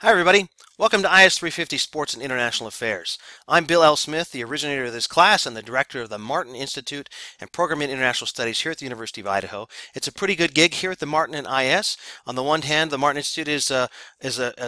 Hi everybody, welcome to IS 350 Sports and International Affairs. I'm Bill L. Smith, the originator of this class and the director of the Martin Institute and Program in International Studies here at the University of Idaho. It's a pretty good gig here at the Martin and IS. On the one hand, the Martin Institute is a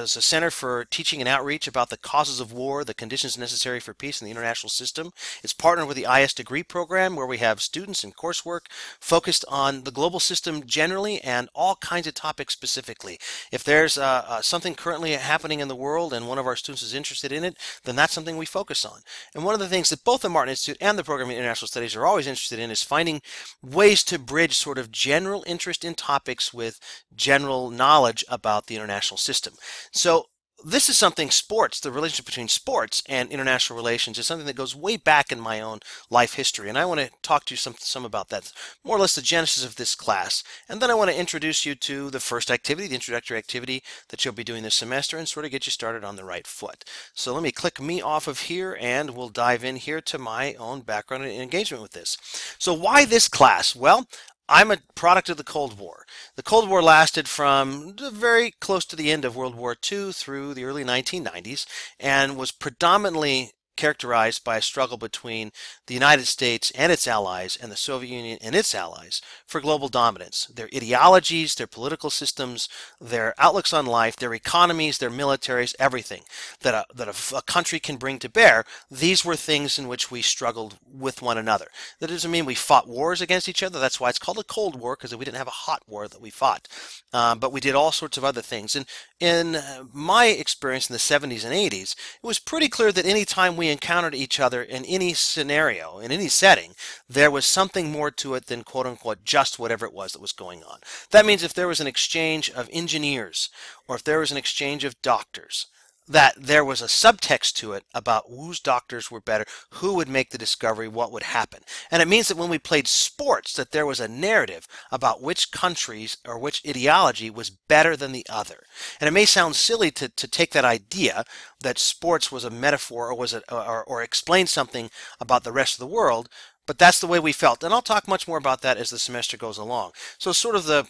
center for teaching and outreach about the causes of war, the conditions necessary for peace in the international system. It's partnered with the IS degree program where we have students and coursework focused on the global system generally and all kinds of topics specifically. If there's something currently happening in the world and one of our students is interested in it, then that's something we focus on. And one of the things that both the Martin Institute and the Program in International Studies are always interested in is finding ways to bridge sort of general interest in topics with general knowledge about the international system. So this is something sports, the relationship between sports and international relations is something that goes way back in my own life history. And I want to talk to you some about that, more or less the genesis of this class. And then I want to introduce you to the first activity, the introductory activity that you'll be doing this semester and sort of get you started on the right foot. So let me click me off of here and we'll dive in here to my own background and engagement with this. So why this class? Well, I'm a product of the Cold War. The Cold War lasted from very close to the end of World War II through the early 1990s and was predominantly characterized by a struggle between the United States and its allies and the Soviet Union and its allies for global dominance. Their ideologies, their political systems, their outlooks on life, their economies, their militaries, everything that a country can bring to bear, these were things in which we struggled with one another. That doesn't mean we fought wars against each other. That's why it's called a Cold War, because we didn't have a hot war that we fought. But we did all sorts of other things. And in my experience in the 70s and 80s, it was pretty clear that any time we encountered each other in any scenario, in any setting, there was something more to it than quote unquote just whatever it was that was going on. That means if there was an exchange of engineers or if there was an exchange of doctors, that there was a subtext to it about whose doctors were better, who would make the discovery, what would happen. And it means that when we played sports, that there was a narrative about which countries or which ideology was better than the other. And it may sound silly to take that idea that sports was a metaphor or explained something about the rest of the world, but that's the way we felt. And I'll talk much more about that as the semester goes along. So sort of the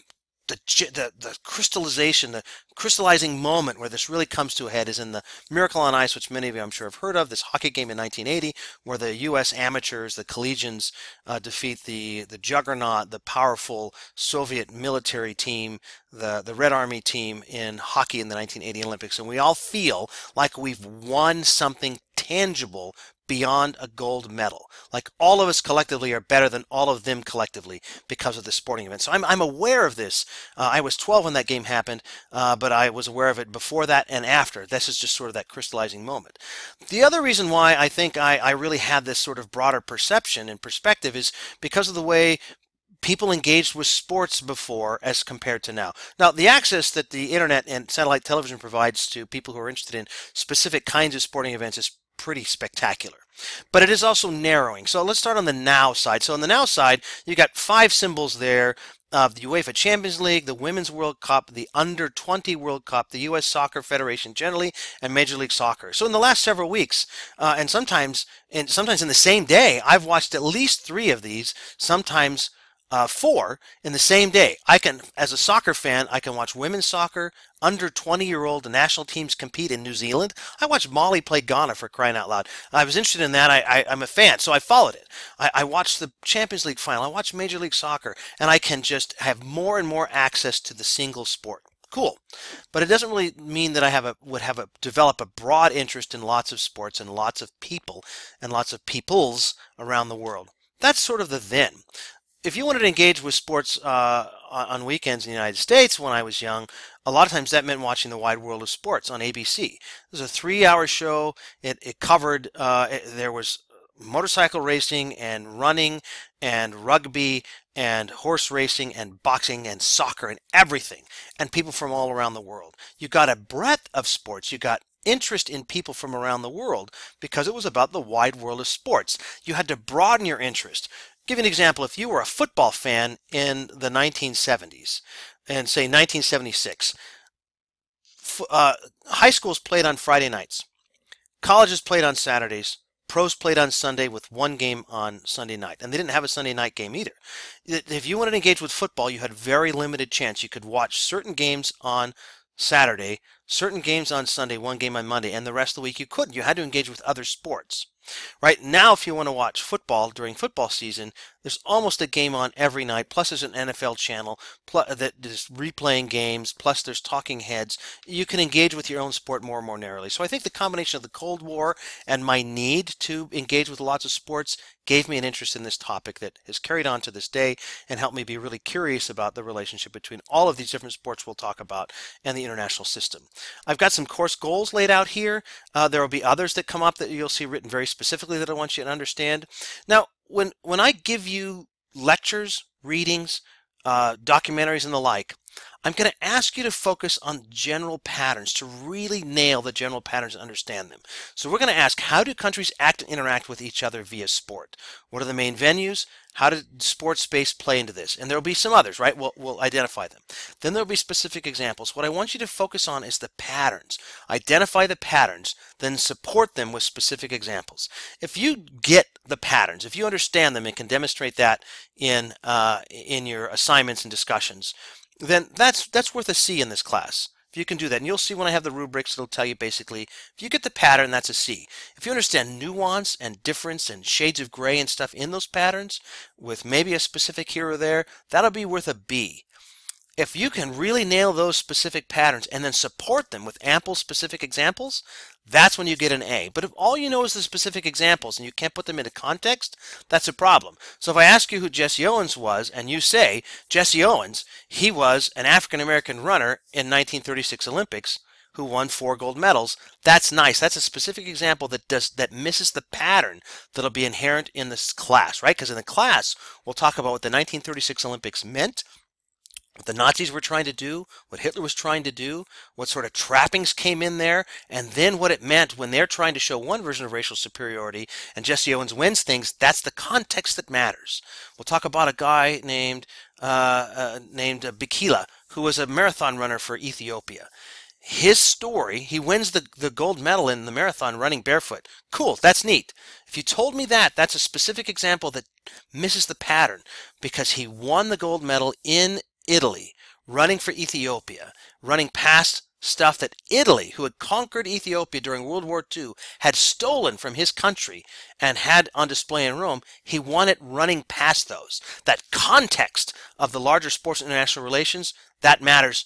crystallization, the crystallizing moment where this really comes to a head is in the Miracle on Ice, which many of you I'm sure have heard of, this hockey game in 1980, where the U.S. amateurs, the collegians, defeat the juggernaut, the powerful Soviet military team, the Red Army team in hockey in the 1980 Olympics. And we all feel like we've won something tangible beyond a gold medal. Like all of us collectively are better than all of them collectively because of the sporting event. So I'm aware of this. I was 12 when that game happened, but I was aware of it before that and after. This is just sort of that crystallizing moment. The other reason why I think I really had this sort of broader perception and perspective is because of the way people engaged with sports before as compared to now. Now, the access that the internet and satellite television provides to people who are interested in specific kinds of sporting events is pretty spectacular. But it is also narrowing. So let's start on the now side. So on the now side, you got 5 symbols there of the UEFA Champions League, the Women's World Cup, the Under 20 World Cup, the U.S. Soccer Federation generally, and Major League Soccer. So in the last several weeks, and sometimes in the same day, I've watched at least 3 of these, sometimes 4 in the same day. As a soccer fan, I can watch women's soccer, under 20-year-old national teams compete in New Zealand. I watched Mali play Ghana, for crying out loud. I was interested in that. I'm a fan, so I followed it. I watched the Champions League final. I watched Major League Soccer, and I can just have more and more access to the single sport. Cool. But it doesn't really mean that I would develop a broad interest in lots of sports and lots of people and lots of peoples around the world. That's sort of the then. If you wanted to engage with sports on weekends in the United States when I was young, a lot of times that meant watching The Wide World of Sports on ABC. It was a 3-hour show. It covered, there was motorcycle racing and running and rugby and horse racing and boxing and soccer and everything, and people from all around the world. You got a breadth of sports. You got interest in people from around the world because it was about the wide world of sports. You had to broaden your interest. Give you an example. If you were a football fan in the 1970s and say 1976, high schools played on Friday nights, colleges played on Saturdays, pros played on Sunday with 1 game on Sunday night, and they didn't have a Sunday night game either. If you wanted to engage with football, you had very limited chance. You could watch certain games on Saturday, certain games on Sunday, one game on Monday, and the rest of the week you couldn't. You had to engage with other sports. Right now, if you want to watch football during football season, there's almost a game on every night. Plus, there's an NFL channel that is replaying games. Plus, there's talking heads. You can engage with your own sport more and more narrowly. So I think the combination of the Cold War and my need to engage with lots of sports gave me an interest in this topic that has carried on to this day and helped me be really curious about the relationship between all of these different sports we'll talk about and the international system. I've got some course goals laid out here. There will be others that come up that you'll see written very specifically that I want you to understand. Now, when I give you lectures, readings, documentaries, and the like, I'm going to ask you to focus on general patterns, to really nail the general patterns and understand them. So we're going to ask, how do countries act and interact with each other via sport? What are the main venues? How did sports space play into this? And there will be some others, right? We'll identify them. Then there will be specific examples. What I want you to focus on is the patterns. Identify the patterns, then support them with specific examples. If you get the patterns, if you understand them and can demonstrate that in your assignments and discussions, then that's worth a C in this class. If you can do that, and you'll see when I have the rubrics, it'll tell you basically, if you get the pattern, that's a C. If you understand nuance and difference and shades of gray and stuff in those patterns, with maybe a specific here or there, that'll be worth a B. If you can really nail those specific patterns and then support them with ample specific examples, that's when you get an A. But if all you know is the specific examples and you can't put them into context, that's a problem. So if I ask you who Jesse Owens was and you say, Jesse Owens, he was an African-American runner in 1936 Olympics who won 4 gold medals, that's nice. That's a specific example that misses the pattern that'll be inherent in this class, right? Because in the class, we'll talk about what the 1936 Olympics meant, what the Nazis were trying to do, what Hitler was trying to do, what sort of trappings came in there, and then what it meant when they're trying to show one version of racial superiority and Jesse Owens wins things. That's the context that matters. We'll talk about a guy named Bikila, who was a marathon runner for Ethiopia. His story, he wins the gold medal in the marathon running barefoot. Cool, that's neat. If you told me that, that's a specific example that misses the pattern because he won the gold medal in Italy, running for Ethiopia, running past stuff that Italy, who had conquered Ethiopia during World War II, had stolen from his country and had on display in Rome. He won it running past those. That context of the larger sports and international relations, that matters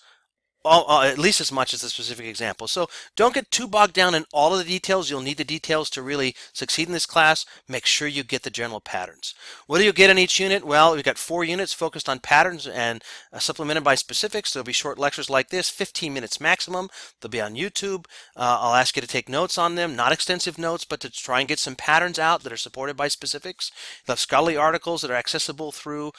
at least as much as the specific example. So don't get too bogged down in all of the details. You'll need the details to really succeed in this class. Make sure you get the general patterns. What do you get in each unit? Well, we've got 4 units focused on patterns and supplemented by specifics. There'll be short lectures like this, 15 minutes maximum. They'll be on YouTube. I'll ask you to take notes on them, not extensive notes, but to try and get some patterns out that are supported by specifics. You'll have scholarly articles that are accessible through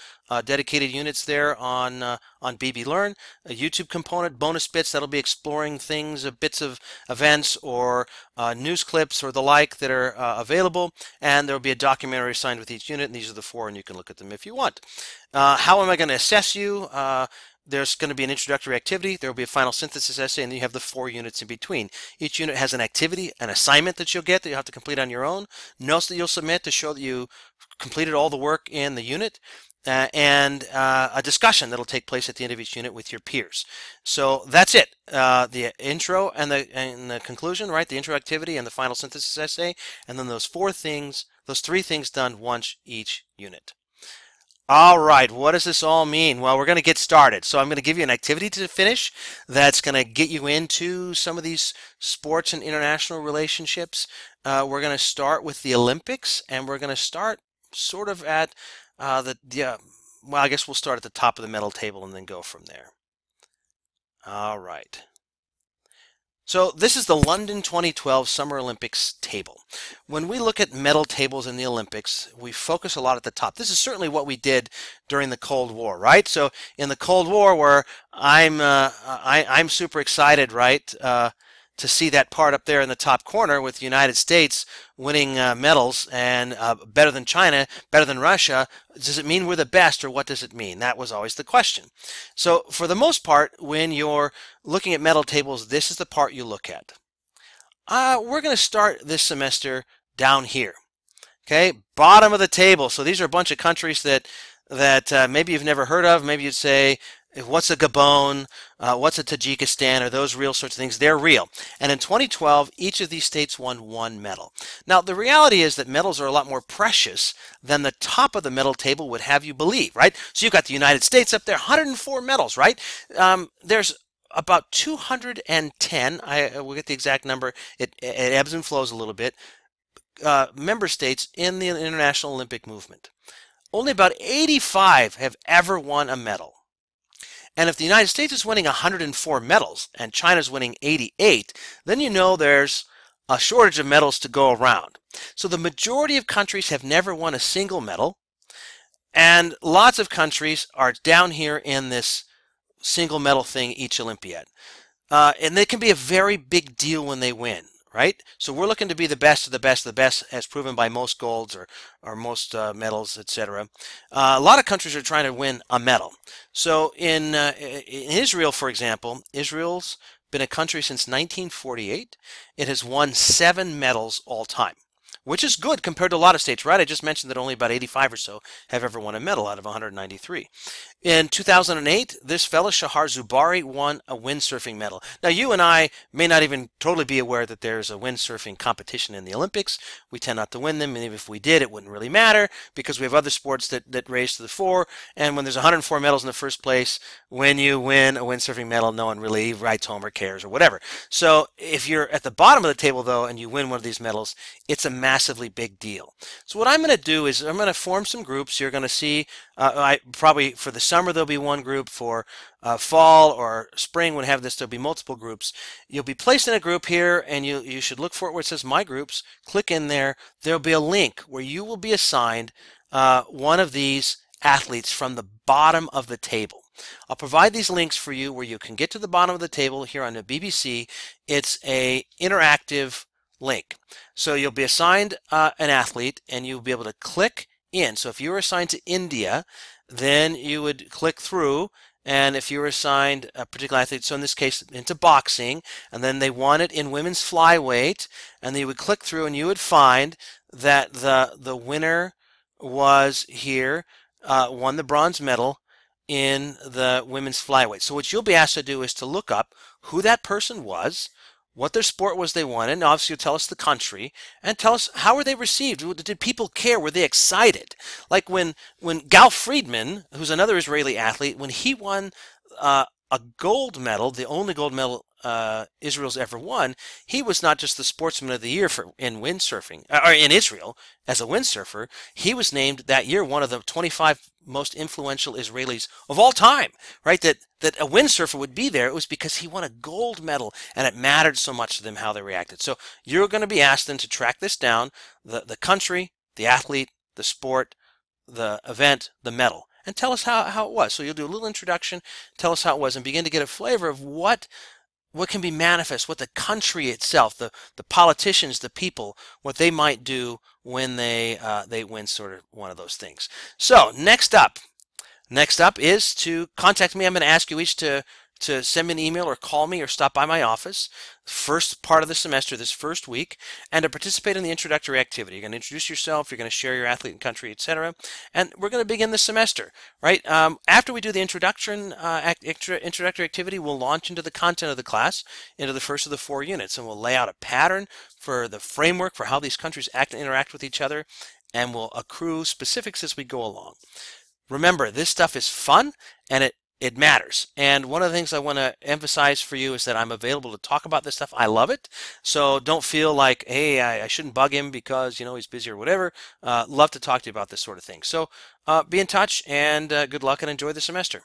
dedicated units there on BB Learn, a YouTube component, bonus bits that'll be exploring things, bits of events or news clips or the like that are available, and there'll be a documentary assigned with each unit, and these are the 4, and you can look at them if you want. How am I going to assess you? There's going to be an introductory activity, there will be a final synthesis essay, and then you have the 4 units in between. Each unit has an activity, an assignment that you'll get that you'll have to complete on your own, notes that you'll submit to show that you completed all the work in the unit, and a discussion that'll take place at the end of each unit with your peers. So that's it. The intro and the conclusion, right? The intro activity and the final synthesis essay, and then those 3 things done once each unit. All right, what does this all mean? Well, we're going to get started. So I'm going to give you an activity to finish that's going to get you into some of these sports and international relationships. We're going to start with the Olympics, and we're going to start sort of at well, I guess we'll start at the top of the medal table and then go from there. All right. So this is the London 2012 Summer Olympics table. When we look at medal tables in the Olympics, we focus a lot at the top. This is certainly what we did during the Cold War, right? So in the Cold War, where I'm super excited, right, to see that part up there in the top corner with the United States winning medals and better than China, better than Russia. Does it mean we're the best, or what does it mean? That was always the question. So for the most part, when you're looking at medal tables, this is the part you look at. We're going to start this semester down here. Okay, bottom of the table. So these are a bunch of countries that maybe you've never heard of. Maybe you'd say, What's a Gabon? What's a Tajikistan? Are those real sorts of things? They're real. And in 2012, each of these states won one medal. Now, the reality is that medals are a lot more precious than the top of the medal table would have you believe, right? So you've got the United States up there, 104 medals, right? There's about 210, I will get the exact number, it ebbs and flows a little bit, member states in the International Olympic movement. Only about 85 have ever won a medal. And if the United States is winning 104 medals and China's winning 88, then you know there's a shortage of medals to go around. So the majority of countries have never won a single medal, and lots of countries are down here in this single medal thing each Olympiad. And they can be a very big deal when they win, right? So we're looking to be the best of the best of the best, as proven by most golds or most medals, etc. A lot of countries are trying to win a medal. So in Israel, for example, Israel's been a country since 1948. It has won 7 medals all time, which is good compared to a lot of states, right? I just mentioned that only about 85 or so have ever won a medal out of 193. In 2008, this fellow, Shahar Zubari, won a windsurfing medal. Now, you and I may not even totally be aware that there's a windsurfing competition in the Olympics. We tend not to win them, and if we did, it wouldn't really matter because we have other sports that raise to the fore. And when there's 104 medals in the first place, when you win a windsurfing medal, no one really writes home or cares or whatever. So if you're at the bottom of the table, though, and you win one of these medals, it's a massively big deal. So what I'm going to do is I'm going to form some groups. You're going to see, probably for the summer there'll be one group, for fall or spring when we have this there'll be multiple groups. You'll be placed in a group here, and you should look for it where it says My Groups. Click in there. There'll be a link where you will be assigned one of these athletes from the bottom of the table. I'll provide these links for you where you can get to the bottom of the table here on the BBC. It's a interactive link. So you'll be assigned an athlete, and you'll be able to click in. So if you were assigned to India, then you would click through, and if you were assigned a particular athlete, so in this case into boxing, and then they won it in women's flyweight, and then you would click through and you would find that the winner was here, won the bronze medal in the women's flyweight. So what you'll be asked to do is to look up who that person was, what their sport was they won, and obviously you'll tell us the country, and tell us how were they received. Did people care? Were they excited? Like when Gal Friedman, who's another Israeli athlete, when he won a gold medal, the only gold medal Israel's ever won, he was not just the Sportsman of the Year in windsurfing, or in Israel as a windsurfer. He was named that year one of the 25 most influential Israelis of all time, right? That a windsurfer would be there. It was because he won a gold medal, and it mattered so much to them how they reacted. So you're going to be asked then to track this down: the country, the athlete, the sport, the event, the medal, and tell us how it was. So you'll do a little introduction, tell us how it was, and begin to get a flavor of what can be manifest, what the country itself, the politicians, the people, what they might do when they win sort of one of those things. So next up is to contact me. I'm going to ask you each to send me an email or call me or stop by my office first part of the semester, this first week, and to participate in the introductory activity. You're going to introduce yourself, you're going to share your athlete and country, etc. And we're going to begin the semester, right? After we do the introductory activity, we'll launch into the content of the class, into the first of the 4 units, and we'll lay out a pattern for the framework for how these countries act and interact with each other, and we'll accrue specifics as we go along. Remember, this stuff is fun, and it matters. And one of the things I want to emphasize for you is that I'm available to talk about this stuff. I love it. So don't feel like, hey, I shouldn't bug him because, he's busy or whatever. Love to talk to you about this sort of thing. So be in touch, and good luck and enjoy the semester.